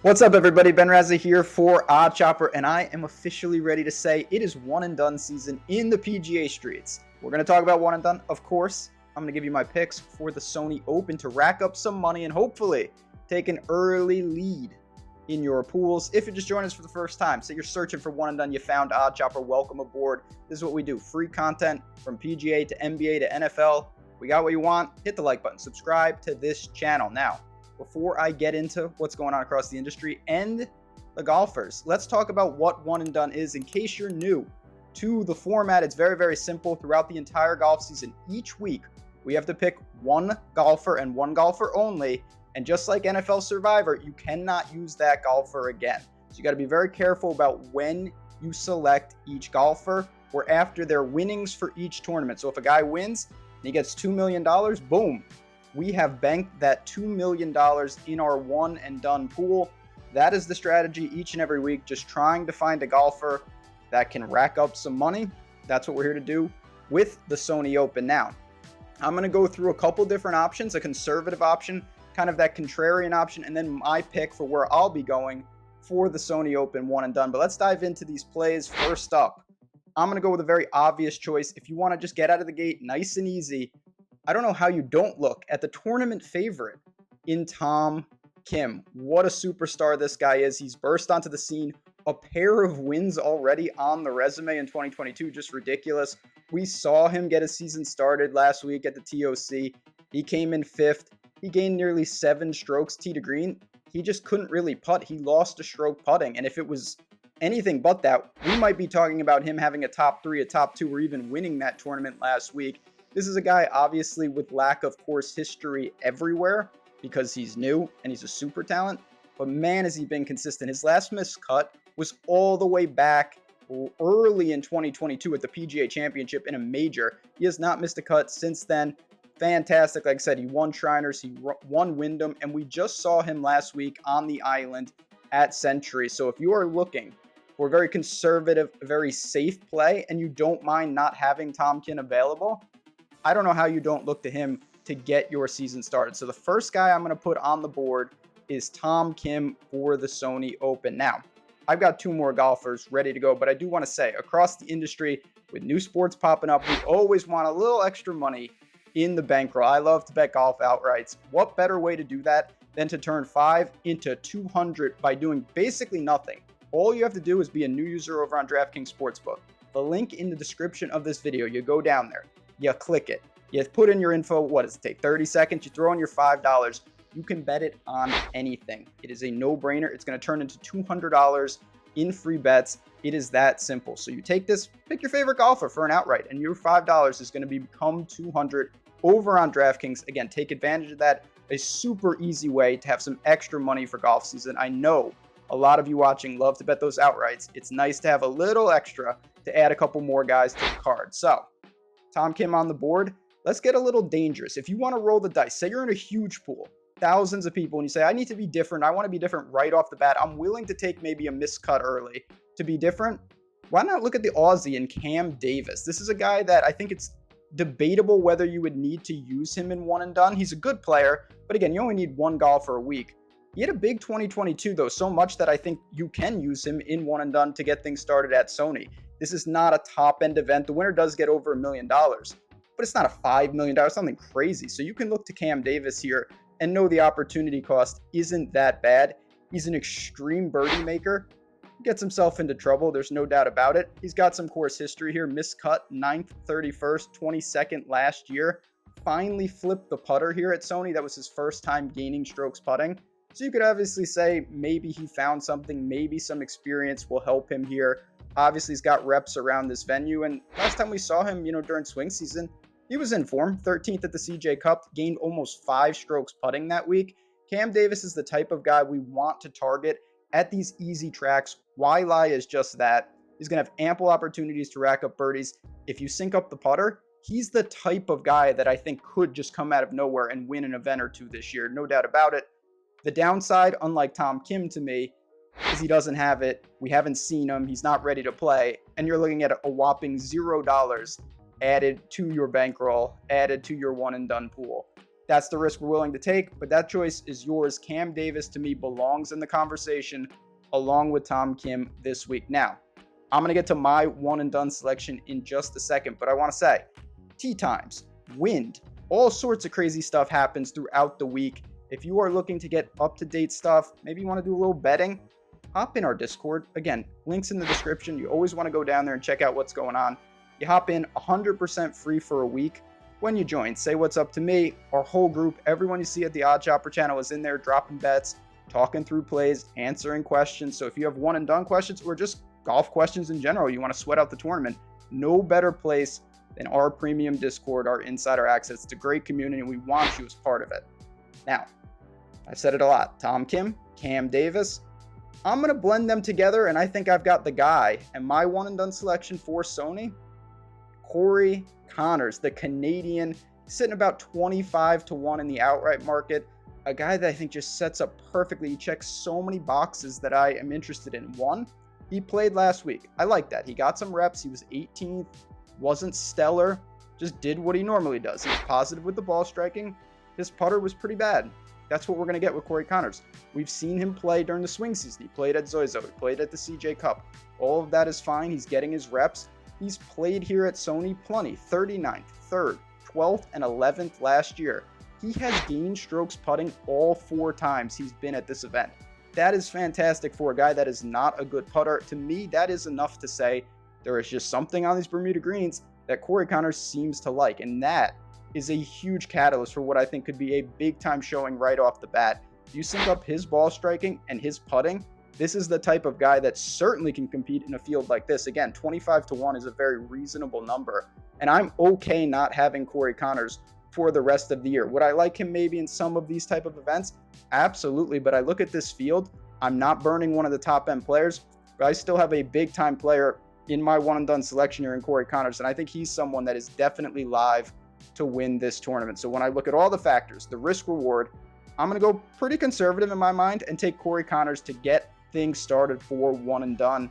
What's up, everybody? Ben Rasa here for Odd Chopper, and I am officially ready to say it is one and done season in the PGA streets. We're going to talk about one and done, of course. I'm going to give you my picks for the Sony Open to rack up some money and hopefully take an early lead in your pools. If you're just joining us for the first time, so you're searching for one and done, you found Odd Chopper, welcome aboard. This is what we do, free content from PGA to NBA to NFL. We got what you want, hit the like button, subscribe to this channel. Now, before I get into what's going on across the industry and the golfers, let's talk about what one and done is. In case you're new to the format, it's very, very simple. Throughout the entire golf season, each week, we have to pick one golfer and one golfer only. And just like NFL Survivor, you cannot use that golfer again. So you got to be very careful about when you select each golfer or after their winnings for each tournament. So if a guy wins and he gets $2 million, boom, we have banked that $2 million in our one and done pool. That is the strategy each and every week, just trying to find a golfer that can rack up some money. That's what we're here to do with the Sony Open. Now, I'm going to go through a couple different options, a conservative option, kind of that contrarian option, and then my pick for where I'll be going for the Sony Open one and done. But let's dive into these plays. First up, I'm going to go with a very obvious choice. If you want to just get out of the gate nice and easy, I don't know how you don't look at the tournament favorite in Tom Kim. What a superstar this guy is. He's burst onto the scene. A pair of wins already on the resume in 2022. Just ridiculous. We saw him get his season started last week at the TOC. He came in fifth. He gained nearly 7 strokes tee to green. He just couldn't really putt. He lost a stroke putting. And if it was anything but that, we might be talking about him having a top 3, a top 2, or even winning that tournament last week. This is a guy, obviously, with lack of course history everywhere because he's new and he's a super talent. But man, has he been consistent. His last missed cut was all the way back early in 2022 at the PGA Championship in a major. He has not missed a cut since then. Fantastic. Like I said, he won Shriners, he won Wyndham, and we just saw him last week on the island at Century. So if you are looking for a very conservative, very safe play, and you don't mind not having Tom Kim available, I don't know how you don't look to him to get your season started. So the first guy I'm going to put on the board is Tom Kim for the Sony Open. Now, I've got 2 more golfers ready to go, but I do want to say, across the industry, with new sports popping up, we always want a little extra money in the bankroll. I love to bet golf outrights. What better way to do that than to turn 5 into 200 by doing basically nothing? All you have to do is be a new user over on DraftKings Sportsbook. The link in the description of this video, you go down there. You click it. You put in your info. What does it take? 30 seconds. You throw in your $5. You can bet it on anything. It is a no-brainer. It's going to turn into $200 in free bets. It is that simple. So you take this, pick your favorite golfer for an outright, and your $5 is going to become $200 over on DraftKings. Again, take advantage of that. A super easy way to have some extra money for golf season. I know a lot of you watching love to bet those outrights. It's nice to have a little extra to add a couple more guys to the card. So Tom Kim on the board. Let's get a little dangerous. If you want to roll the dice, say you're in a huge pool, thousands of people, and you say, I need to be different. I want to be different right off the bat. I'm willing to take maybe a miscut early to be different. Why not look at the Aussie and Cam Davis? This is a guy that I think it's debatable whether you would need to use him in one and done. He's a good player, but again, you only need one golfer a week. He had a big 2022, though, so much that I think you can use him in one and done to get things started at Sony. This is not a top-end event. The winner does get over $1 million, but it's not a $5 million, something crazy. So you can look to Cam Davis here and know the opportunity cost isn't that bad. He's an extreme birdie maker. Gets himself into trouble, there's no doubt about it. He's got some course history here. Miscut 9th, 31st, 22nd last year. Finally flipped the putter here at Sony. That was his first time gaining strokes putting. So you could obviously say maybe he found something, maybe some experience will help him here. Obviously, he's got reps around this venue, and last time we saw him, during swing season, he was in form. 13th at the CJ Cup, gained almost 5 strokes putting that week. Cam Davis is the type of guy we want to target at these easy tracks. Waialae is just that. He's going to have ample opportunities to rack up birdies. If you sync up the putter, he's the type of guy that I think could just come out of nowhere and win an event or two this year. No doubt about it. The downside, unlike Tom Kim to me, is he doesn't have it. We haven't seen him. He's not ready to play. And you're looking at a whopping $0 added to your bankroll, added to your one and done pool. That's the risk we're willing to take, but that choice is yours. Cam Davis, to me, belongs in the conversation along with Tom Kim this week. Now, I'm going to get to my one and done selection in just a second, but I want to say tee times, wind, all sorts of crazy stuff happens throughout the week. If you are looking to get up-to-date stuff, maybe you want to do a little betting, hop in our Discord. Again, links in the description. You always want to go down there and check out what's going on. You hop in 100% free for a week. When you join, say what's up to me. Our whole group, everyone you see at the Odd Chopper channel is in there dropping bets, talking through plays, answering questions. So if you have one and done questions or just golf questions in general, you want to sweat out the tournament, no better place than our premium Discord, our insider access. It's a great community and we want you as part of it. Now, I've said it a lot. Tom Kim, Cam Davis. I'm going to blend them together and I think I've got the guy. And my one and done selection for Sony, Corey Conners, the Canadian, sitting about 25-1 in the outright market. A guy that I think just sets up perfectly. He checks so many boxes that I am interested in. One, he played last week. I like that. He got some reps. He was 18th, wasn't stellar, just did what he normally does. He was positive with the ball striking. His putter was pretty bad. That's what we're going to get with Corey Conners. We've seen him play during the swing season. He played at Zozo. He played at the CJ Cup. All of that is fine. He's getting his reps. He's played here at Sony plenty. 39th, 3rd, 12th, and 11th last year. He has gained strokes putting all 4 times he's been at this event. That is fantastic for a guy that is not a good putter. To me, that is enough to say there is just something on these Bermuda greens that Corey Conners seems to like. And that is a huge catalyst for what I think could be a big time showing right off the bat. You sync up his ball striking and his putting, this is the type of guy that certainly can compete in a field like this. Again, 25-1 is a very reasonable number. And I'm okay not having Corey Conners for the rest of the year. Would I like him maybe in some of these type of events? Absolutely. But I look at this field, I'm not burning one of the top end players, but I still have a big time player in my one and done selection here in Corey Conners. And I think he's someone that is definitely live to win this tournament. So when I look at all the factors, the risk reward, I'm going to go pretty conservative in my mind and take Corey Conners to get things started for one and done.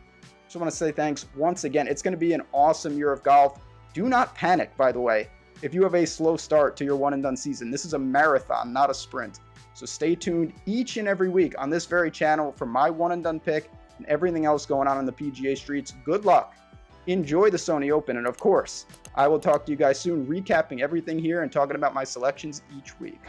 So I want to say thanks once again. It's going to be an awesome year of golf. Do not panic, by the way, if you have a slow start to your one and done season. This is a marathon, not a sprint. So stay tuned each and every week on this very channel for my one and done pick and everything else going on in the PGA streets. Good luck. Enjoy the Sony Open. And of course, I will talk to you guys soon, recapping everything here and talking about my selections each week.